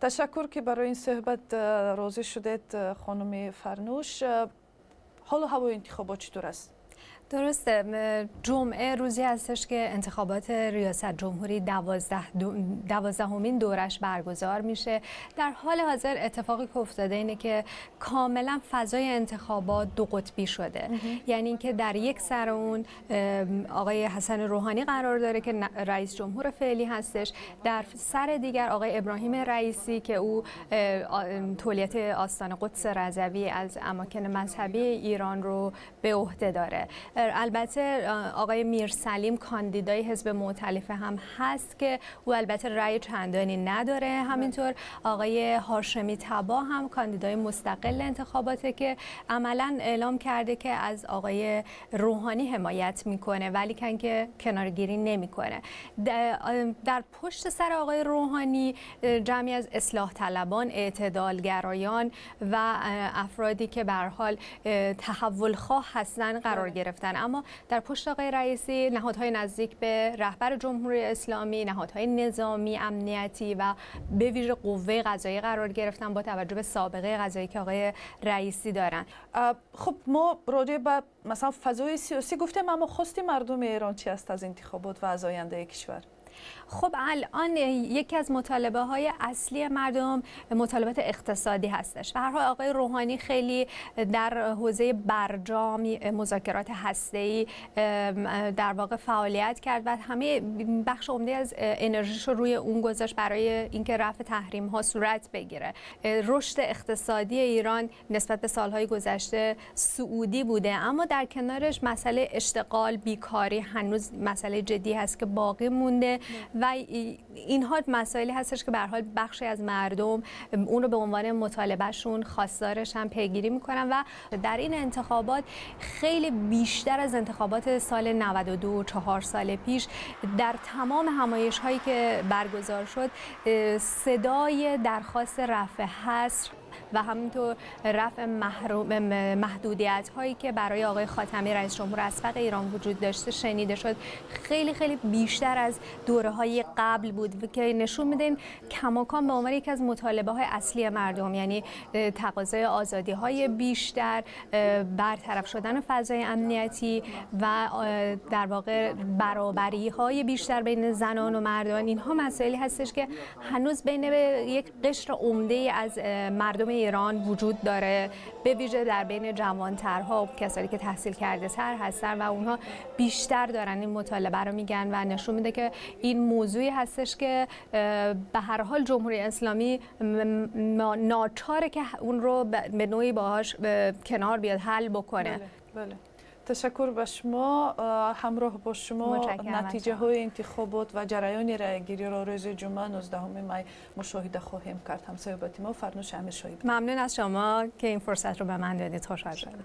تشکر که برای این صحبت راضی شدید خانم فرنوش. حال و هوای انتخابات چطور است؟ درسته، جمعه روزی هستش که انتخابات ریاست جمهوری 12مین دورش برگزار میشه. در حال حاضر اتفاقی که افتاده اینه که کاملا فضای انتخابات دو قطبی شده. یعنی اینکه در یک سر اون آقای حسن روحانی قرار داره که رئیس جمهور فعلی هستش، در سر دیگر آقای ابراهیم رئیسی که او تولیت آستان قدس رضوی از اماکن مذهبی ایران رو به عهده داره. البته آقای میرسلیم کاندیدای حزب مؤتلفه هم هست که او البته رأی چندانی نداره. همینطور آقای هاشمی تبا هم کاندیدای مستقل انتخاباته که عملا اعلام کرده که از آقای روحانی حمایت میکنه ولی که کنارگیری نمیکنه. در پشت سر آقای روحانی جمعی از اصلاح طلبان، اعتدالگرایان و افرادی که به هر حال تحول خواه هستن قرار گرفتن. اما در پشت آقای رئیسی نهادهای نزدیک به رهبر جمهوری اسلامی، نهادهای نظامی، امنیتی و به ویژه قوه قضاییه قرار گرفتن با توجه به سابقه قضایی که آقای رئیسی دارن. خب ما راجع به مثلا فضای سیاسی گفتیم، اما خواست مردم ایران چی است از انتخابات و از آینده کشور؟ خب الان یکی از مطالبه های اصلی مردم مطالبات اقتصادی هستش. به هر حال آقای روحانی خیلی در حوزه برجام، مذاکرات هسته‌ای در واقع فعالیت کرد و همه بخش عمده از انرژیش رو روی اون گذاشت برای اینکه رفع تحریم ها صورت بگیره. رشد اقتصادی ایران نسبت به سالهای گذشته صعودی بوده، اما در کنارش مسئله اشتغال، بیکاری هنوز مسئله جدی هست که باقی مونده و اینها مسائلی هستش که به هر حال بخشی از مردم اون رو به عنوان مطالبهشون، خواستارش هم پیگیری میکنن و در این انتخابات خیلی بیشتر از انتخابات سال 92 4 سال پیش در تمام همایش هایی که برگزار شد صدای درخواست رفع حصر و همینطور رفع محدودیت هایی که برای آقای خاتمی رئیس جمهور اسبق ایران وجود داشته شنیده شد. خیلی خیلی بیشتر از دوره های قبل بود که نشون میده این کماکان به عنوان یکی از مطالبه های اصلی مردم، یعنی تقاضای آزادی های بیشتر، برطرف شدن فضای امنیتی و در واقع برابری های بیشتر بین زنان و مردان، اینها مسائلی هستش که هنوز بین یک قشر عمده از مردم ایران وجود داره، به ویژه در بین جوانترها و کسانی که تحصیل کرده تر هستن و اونها بیشتر دارن این مطالبه رو میگن و نشون میده که این موضوعی هستش که به هر حال جمهوری اسلامی ناچاره که اون رو به نوعی باهاش کنار بیاد، حل بکنه. بله. تشکر به شما. همراه با شما نتیجه های انتخابات و جریان رأیگیری را روز جمعه 19 می مشاهده خواهیم کرد. همصحبت ما فرنوش امیرشاهی. ممنون از شما که این فرصت رو به من دادید. خوشحال شدم.